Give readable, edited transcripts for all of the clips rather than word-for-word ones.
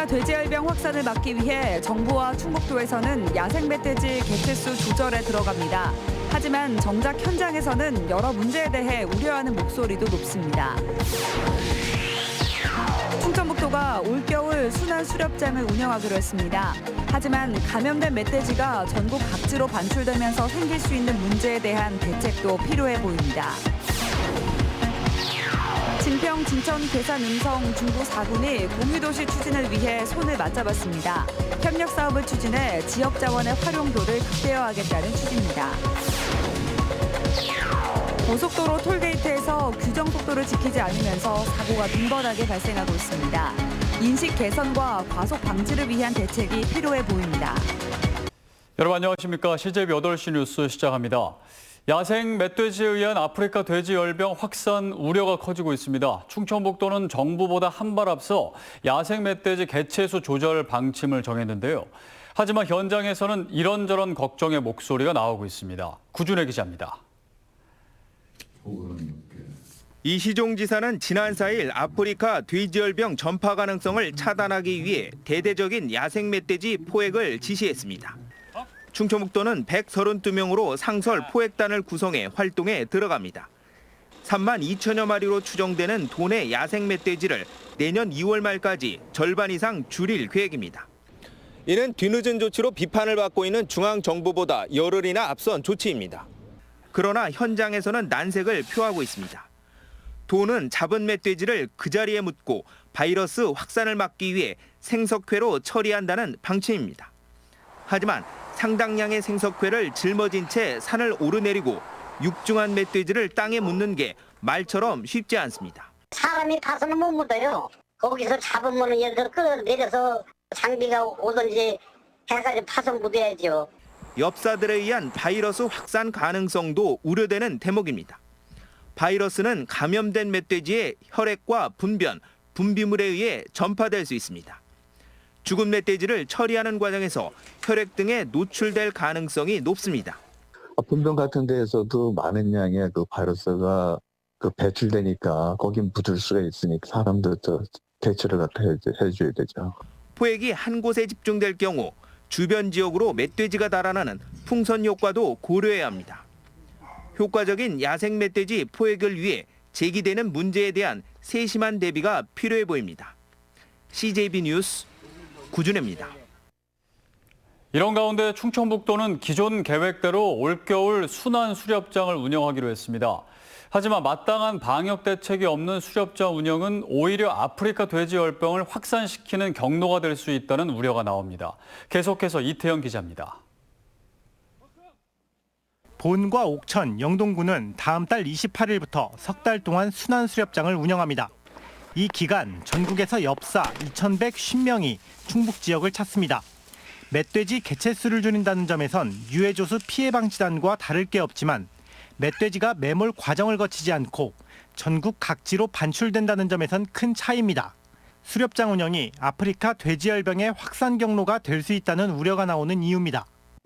아프리카 돼지열병 확산을 막기 위해 정부와 충북도에서는 야생 멧돼지 개체수 조절에 들어갑니다. 하지만 정작 현장에서는 여러 문제에 대해 우려하는 목소리도 높습니다. 충청북도가 올겨울 순환 수렵장을 운영하기로 했습니다. 하지만 감염된 멧돼지가 전국 각지로 반출되면서 생길 수 있는 문제에 대한 대책도 필요해 보입니다. 진평, 진천, 괴산, 음성, 중부 4군이 공유도시 추진을 위해 손을 맞잡았습니다. 협력 사업을 추진해 지역 자원의 활용도를 극대화하겠다는 취지입니다. 고속도로 톨게이트에서 규정 속도를 지키지 않으면서 사고가 빈번하게 발생하고 있습니다. 인식 개선과 과속 방지를 위한 대책이 필요해 보입니다. 여러분 안녕하십니까? CJB 8시 뉴스 시작합니다. 야생 멧돼지에 의한 아프리카 돼지열병 확산 우려가 커지고 있습니다. 충청북도는 정부보다 한 발 앞서 야생 멧돼지 개체수 조절 방침을 정했는데요. 하지만 현장에서는 이런저런 걱정의 목소리가 나오고 있습니다. 구준혜 기자입니다. 이시종 지사는 지난 4일 아프리카 돼지열병 전파 가능성을 차단하기 위해 대대적인 야생 멧돼지 포획을 지시했습니다. 충청북도는 132명으로 상설 포획단을 구성해 활동에 들어갑니다. 3만 2천여 마리로 추정되는 도내 야생 멧돼지를 내년 2월 말까지 절반 이상 줄일 계획입니다. 이는 뒤늦은 조치로 비판을 받고 있는 중앙정부보다 열흘이나 앞선 조치입니다. 그러나 현장에서는 난색을 표하고 있습니다. 도는 잡은 멧돼지를 그 자리에 묻고 바이러스 확산을 막기 위해 생석회로 처리한다는 방침입니다. 하지만 상당량의 생석회를 짊어진 채 산을 오르내리고 육중한 멧돼지를 땅에 묻는 게 말처럼 쉽지 않습니다. 사람이 가서는 못 묻어요. 거기서 잡으면 예를 들어 끌어내려서 장비가 오든지 해가지고 파서 묻어야죠. 엽사들에 의한 바이러스 확산 가능성도 우려되는 대목입니다. 바이러스는 감염된 멧돼지의 혈액과 분변, 분비물에 의해 전파될 수 있습니다. 죽은 멧돼지를 처리하는 과정에서 혈액 등에 노출될 가능성이 높습니다. 분변 같은 데에서도 많은 양의 바이러스가 배출되니까 거긴 묻을 수가 있으니까 사람들도 대처를 해줘야 되죠. 포획이 한 곳에 집중될 경우 주변 지역으로 멧돼지가 달아나는 풍선 효과도 고려해야 합니다. 효과적인 야생 멧돼지 포획을 위해 제기되는 문제에 대한 세심한 대비가 필요해 보입니다. CJB 뉴스 구준혜입니다. 이런 가운데 충청북도는 기존 계획대로 올겨울 순환 수렵장을 운영하기로 했습니다. 하지만 마땅한 방역 대책이 없는 수렵장 운영은 오히려 아프리카 돼지열병을 확산시키는 경로가 될 수 있다는 우려가 나옵니다. 계속해서 이태영 기자입니다. 본과 옥천, 영동군은 다음 달 28일부터 석 달 동안 순환 수렵장을 운영합니다. 이 기간 전국에서 엽사 2,150명이 충북 지역을 찾습니다. 멧돼지 개체수를 줄인다는 점에선 유해조수 피해 방지단과 다를 게 없지만 멧돼지가 매몰 과정을 거치지 않고 전국 각지로 반출된다는 점에선 큰 차이입니다. 수렵장 운영이 아프리카 돼지열병의 확산 경로가 될 수 있다는 우려가 나오는 이유입니다.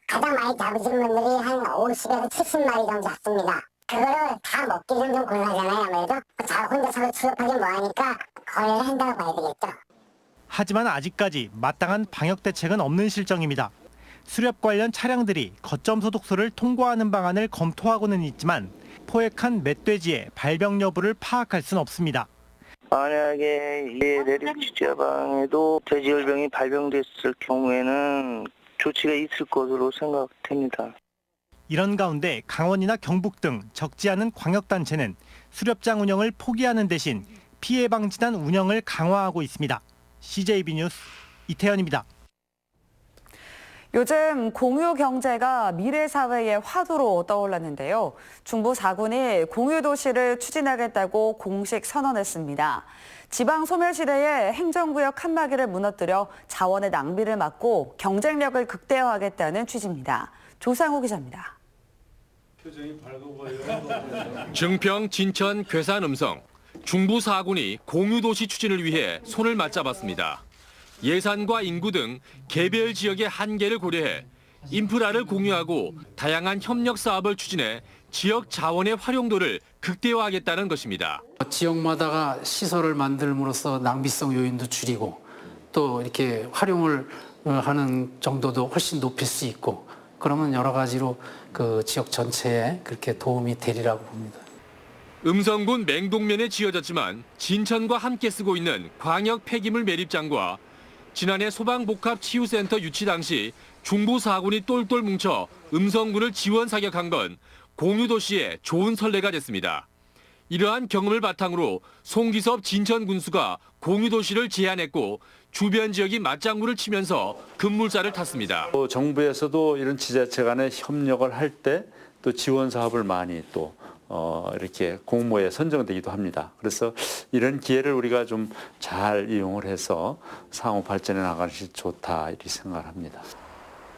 가장 많이 잡으신 분들이 한 50에서 70마리 정도 잡습니다. 그거를 다 먹기는 좀 곤란하잖아요. 아무래도 혼자서 수렵하기 뭐하니까 거래를 한다고 봐야 되겠죠. 하지만 아직까지 마땅한 방역 대책은 없는 실정입니다. 수렵 관련 차량들이 거점 소독소를 통과하는 방안을 검토하고는 있지만 포획한 멧돼지의 발병 여부를 파악할 수는 없습니다. 만약에 이 내륙 지자방에도 돼지열병이 발병됐을 경우에는 조치가 있을 것으로 생각됩니다. 이런 가운데 강원이나 경북 등 적지 않은 광역단체는 수렵장 운영을 포기하는 대신 피해 방지단 운영을 강화하고 있습니다. CJB 뉴스 이태현입니다. 요즘 공유 경제가 미래 사회의 화두로 떠올랐는데요. 중부 4군이 공유 도시를 추진하겠다고 공식 선언했습니다. 지방 소멸 시대의 행정구역 칸막이를 무너뜨려 자원의 낭비를 막고 경쟁력을 극대화하겠다는 취지입니다. 조상호 기자입니다. 증평, 진천, 괴산, 음성, 중부 4군이 공유도시 추진을 위해 손을 맞잡았습니다. 예산과 인구 등 개별 지역의 한계를 고려해 인프라를 공유하고 다양한 협력 사업을 추진해 지역 자원의 활용도를 극대화하겠다는 것입니다. 지역마다가 시설을 만들므로써 낭비성 요인도 줄이고 또 이렇게 활용을 하는 정도도 훨씬 높일 수 있고 그러면 여러 가지로 그 지역 전체에 그렇게 도움이 되리라고 봅니다. 음성군 맹동면에 지어졌지만 진천과 함께 쓰고 있는 광역 폐기물 매립장과 지난해 소방복합치유센터 유치 당시 중부 4군이 똘똘 뭉쳐 음성군을 지원 사격한 건 공유도시의 좋은 선례가 됐습니다. 이러한 경험을 바탕으로 송기섭 진천군수가 공유도시를 제안했고 주변 지역이 맞장구를 치면서 급물살을 탔습니다. 정부에서도 이런 지자체 간의 협력을 할 때 또 지원 사업을 많이 또 이렇게 공모에 선정되기도 합니다. 그래서 이런 기회를 우리가 좀 잘 이용을 해서 상호 발전해 나가는 것이 좋다 이렇게 생각을 합니다.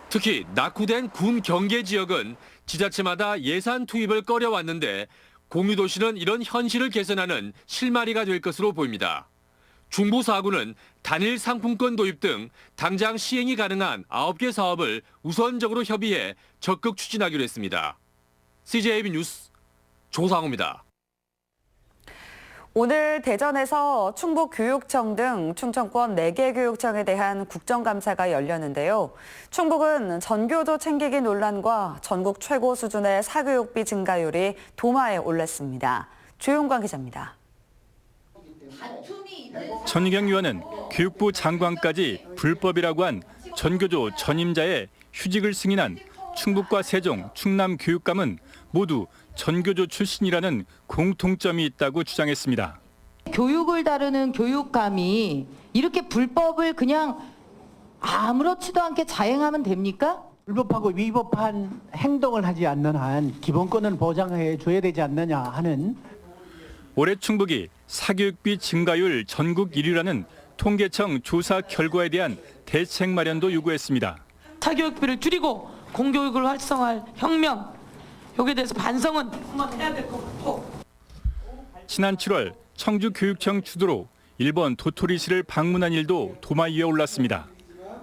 특히 낙후된 군 경계 지역은 지자체마다 예산 투입을 꺼려왔는데 공유도시는 이런 현실을 개선하는 실마리가 될 것으로 보입니다. 중부 4구는 단일 상품권 도입 등 당장 시행이 가능한 9개 사업을 우선적으로 협의해 적극 추진하기로 했습니다. CJB 뉴스 조상우입니다. 오늘 대전에서 충북교육청 등 충청권 4개 교육청에 대한 국정감사가 열렸는데요. 충북은 전교조 챙기기 논란과 전국 최고 수준의 사교육비 증가율이 도마에 올랐습니다. 조용광 기자입니다. 전희경 의원은 교육부 장관까지 불법이라고 한 전교조 전임자의 휴직을 승인한 충북과 세종, 충남 교육감은 모두 전교조 출신이라는 공통점이 있다고 주장했습니다. 교육을 다루는 교육감이 이렇게 불법을 그냥 아무렇지도 않게 자행하면 됩니까? 불법하고 위법한 행동을 하지 않는 한 기본권은 보장해 줘야 되지 않느냐 하는. 올해 충북이 사교육비 증가율 전국 1위라는 통계청 조사 결과에 대한 대책 마련도 요구했습니다. 사교육비를 줄이고 공교육을 활성화할 혁명, 여기에 대해서 반성은 한번 해야 될 것 같고. 지난 7월 청주교육청 주도로 일본 도토리시를 방문한 일도 도마 위에 올랐습니다.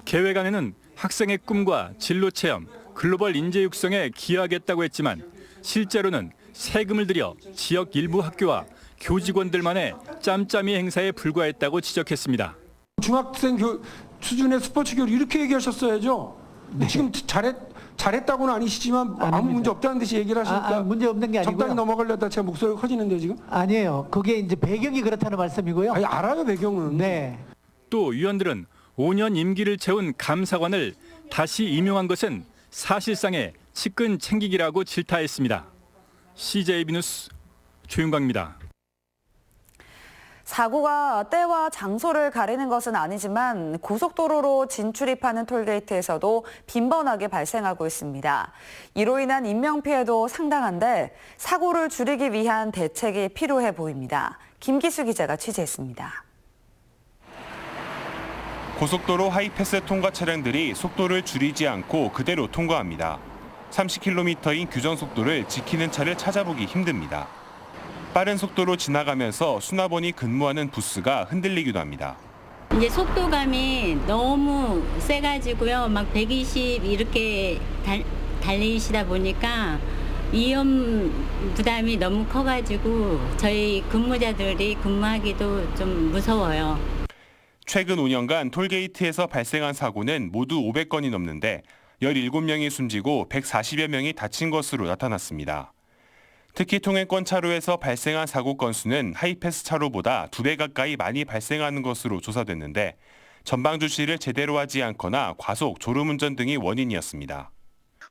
계획 안에는 학생의 꿈과 진로 체험, 글로벌 인재 육성에 기여하겠다고 했지만 실제로는 세금을 들여 지역 일부 학교와 교직원들만의 짬짬이 행사에 불과했다고 지적했습니다. 중학생 수준의 스포츠 교육 이렇게 얘기하셨어야죠. 네. 지금 잘했다고는 아니시지만 아무 문제 없다는 듯이 얘기를 하시니까 문제 없는 게 아니고요. 적당히 넘어가려다 제가 목소리가 커지는데 지금? 아니에요. 그게 이제 배경이 그렇다는 말씀이고요. 아니, 알아요 배경은. 네. 또 위원들은 5년 임기를 채운 감사관을 다시 임용한 것은 사실상의 측근 챙기기라고 질타했습니다. CJB 뉴스 조윤광입니다. 사고가 때와 장소를 가리는 것은 아니지만 고속도로로 진출입하는 톨게이트에서도 빈번하게 발생하고 있습니다. 이로 인한 인명피해도 상당한데 사고를 줄이기 위한 대책이 필요해 보입니다. 김기수 기자가 취재했습니다. 고속도로 하이패스 통과 차량들이 속도를 줄이지 않고 그대로 통과합니다. 30km인 규정 속도를 지키는 차를 찾아보기 힘듭니다. 빠른 속도로 지나가면서 수납원이 근무하는 부스가 흔들리기도 합니다. 이제 속도감이 너무 세가지고요. 막 120 이렇게 달리시다 보니까 위험 부담이 너무 커가지고 저희 근무자들이 근무하기도 좀 무서워요. 최근 5년간 톨게이트에서 발생한 사고는 모두 500건이 넘는데 17명이 숨지고 140여 명이 다친 것으로 나타났습니다. 특히 통행권 차로에서 발생한 사고 건수는 하이패스 차로보다 2배 가까이 많이 발생하는 것으로 조사됐는데 전방 주시를 제대로 하지 않거나 과속, 졸음운전 등이 원인이었습니다.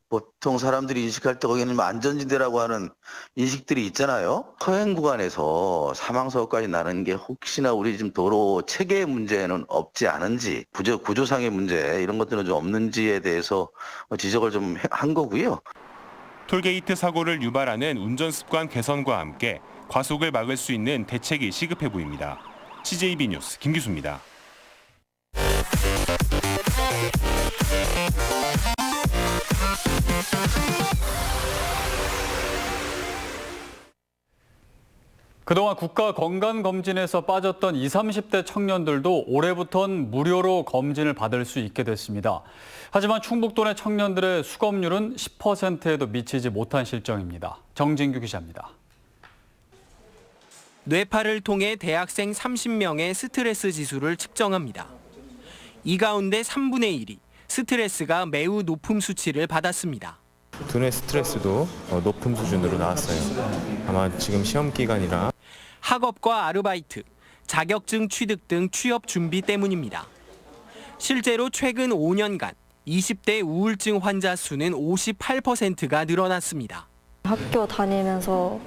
보통 사람들이 인식할 때 거기는 안전지대라고 하는 인식들이 있잖아요. 서행 구간에서 사망사고까지 나는 게 혹시나 우리 지금 도로 체계 문제는 없지 않은지, 구조상의 문제 이런 것들은 좀 없는지에 대해서 지적을 좀 한 거고요. 톨게이트 사고를 유발하는 운전 습관 개선과 함께 과속을 막을 수 있는 대책이 시급해 보입니다. CJB 뉴스 김기수입니다. 그동안 국가 건강검진에서 빠졌던 20, 30대 청년들도 올해부터는 무료로 검진을 받을 수 있게 됐습니다. 하지만 충북도 내 청년들의 수검률은 10%에도 미치지 못한 실정입니다. 정진규 기자입니다. 뇌파를 통해 대학생 30명의 스트레스 지수를 측정합니다. 이 가운데 3분의 1이 스트레스가 매우 높은 수치를 받았습니다. 두뇌 스트레스도 높은 수준으로 나왔어요. 아마 지금 시험 기간이라 학업과 아르바이트, 자격증 취득 등 취업 준비 때문입니다. 실제로 최근 5년간 20대 우울증 환자 수는 58%가 늘어났습니다. 학교 다니면서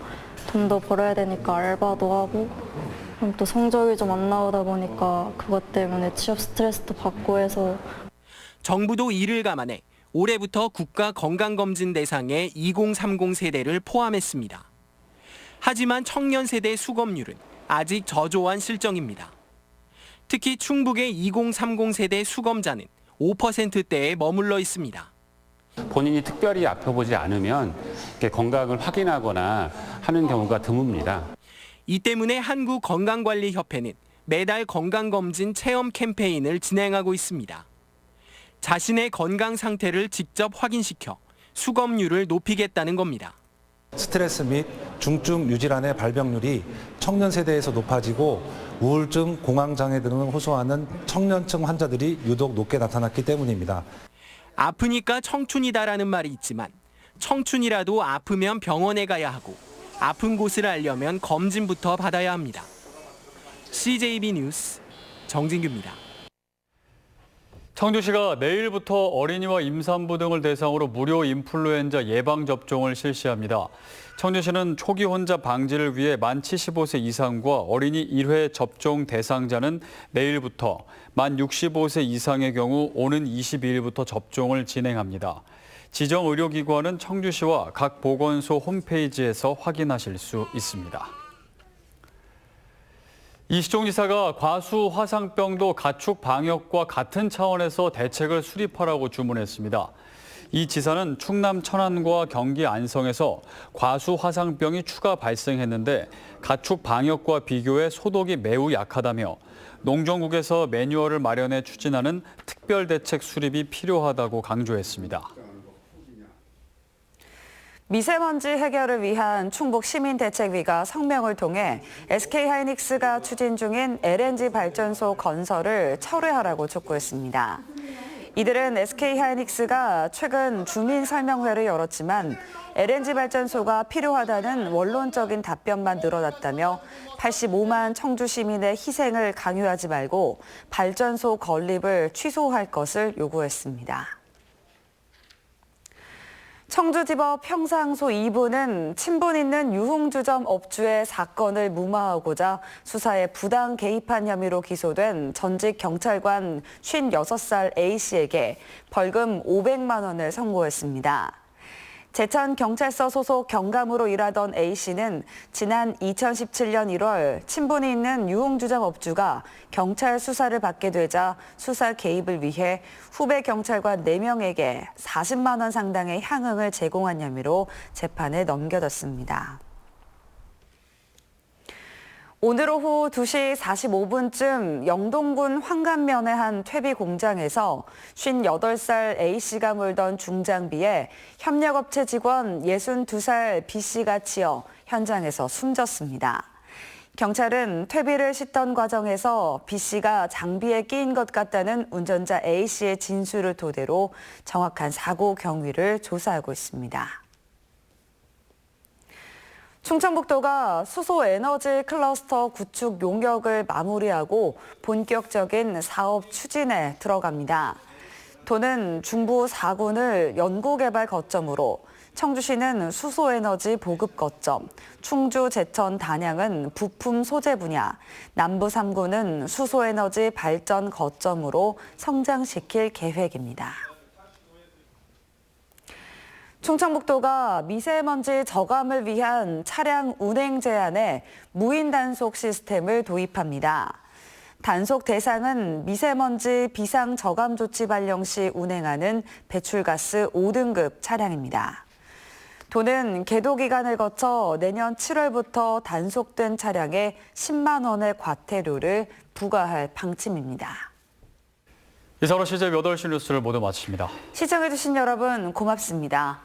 돈도 벌어야 되니까 알바도 하고 그럼 또 성적이 좀 안 나오다 보니까 그것 때문에 취업 스트레스도 받고 해서 정부도 이를 감안해 올해부터 국가 건강검진 대상에 2030 세대를 포함했습니다. 하지만 청년 세대 수검률은 아직 저조한 실정입니다. 특히 충북의 2030 세대 수검자는 5%대에 머물러 있습니다. 본인이 특별히 아파보지 않으면 건강을 확인하거나 하는 경우가 드뭅니다. 이 때문에 한국건강관리협회는 매달 건강검진 체험 캠페인을 진행하고 있습니다. 자신의 건강 상태를 직접 확인시켜 수검률을 높이겠다는 겁니다. 스트레스 및 중증 유질환의 발병률이 청년 세대에서 높아지고 우울증, 공황장애 등을 호소하는 청년층 환자들이 유독 높게 나타났기 때문입니다. 아프니까 청춘이다라는 말이 있지만 청춘이라도 아프면 병원에 가야 하고 아픈 곳을 알려면 검진부터 받아야 합니다. CJB 뉴스 정진규입니다. 청주시가 내일부터 어린이와 임산부 등을 대상으로 무료 인플루엔자 예방접종을 실시합니다. 청주시는 초기 혼자 방지를 위해 만 75세 이상과 어린이 1회 접종 대상자는 내일부터, 만 65세 이상의 경우 오는 22일부터 접종을 진행합니다. 지정 의료기관은 청주시와 각 보건소 홈페이지에서 확인하실 수 있습니다. 이 시종지사가 과수 화상병도 가축 방역과 같은 차원에서 대책을 수립하라고 주문했습니다. 이 지사는 충남 천안과 경기 안성에서 과수 화상병이 추가 발생했는데 가축 방역과 비교해 소독이 매우 약하다며 농정국에서 매뉴얼을 마련해 추진하는 특별 대책 수립이 필요하다고 강조했습니다. 미세먼지 해결을 위한 충북 시민대책위가 성명을 통해 SK하이닉스가 추진 중인 LNG 발전소 건설을 철회하라고 촉구했습니다. 이들은 SK하이닉스가 최근 주민설명회를 열었지만 LNG 발전소가 필요하다는 원론적인 답변만 늘어났다며 85만 청주 시민의 희생을 강요하지 말고 발전소 건립을 취소할 것을 요구했습니다. 청주지법 평상소 2부는 친분 있는 유흥주점 업주의 사건을 무마하고자 수사에 부당 개입한 혐의로 기소된 전직 경찰관 56살 A씨에게 벌금 500만 원을 선고했습니다. 제천경찰서 소속 경감으로 일하던 A씨는 지난 2017년 1월 친분이 있는 유흥주점 업주가 경찰 수사를 받게 되자 수사 개입을 위해 후배 경찰관 4명에게 40만 원 상당의 향응을 제공한 혐의로 재판에 넘겨졌습니다. 오늘 오후 2시 45분쯤 영동군 황간면의 한 퇴비 공장에서 58살 A씨가 몰던 중장비에 협력업체 직원 62살 B씨가 치여 현장에서 숨졌습니다. 경찰은 퇴비를 싣던 과정에서 B씨가 장비에 끼인 것 같다는 운전자 A씨의 진술을 토대로 정확한 사고 경위를 조사하고 있습니다. 충청북도가 수소에너지 클러스터 구축 용역을 마무리하고 본격적인 사업 추진에 들어갑니다. 도는 중부 4군을 연구개발 거점으로, 청주시는 수소에너지 보급 거점, 충주, 제천, 단양은 부품 소재 분야, 남부 3군은 수소에너지 발전 거점으로 성장시킬 계획입니다. 충청북도가 미세먼지 저감을 위한 차량 운행 제한에 무인 단속 시스템을 도입합니다. 단속 대상은 미세먼지 비상 저감 조치 발령 시 운행하는 배출가스 5등급 차량입니다. 도는 계도 기간을 거쳐 내년 7월부터 단속된 차량에 10만 원의 과태료를 부과할 방침입니다. 이상으로 CJB 8시 뉴스를 모두 마칩니다. 시청해주신 여러분 고맙습니다.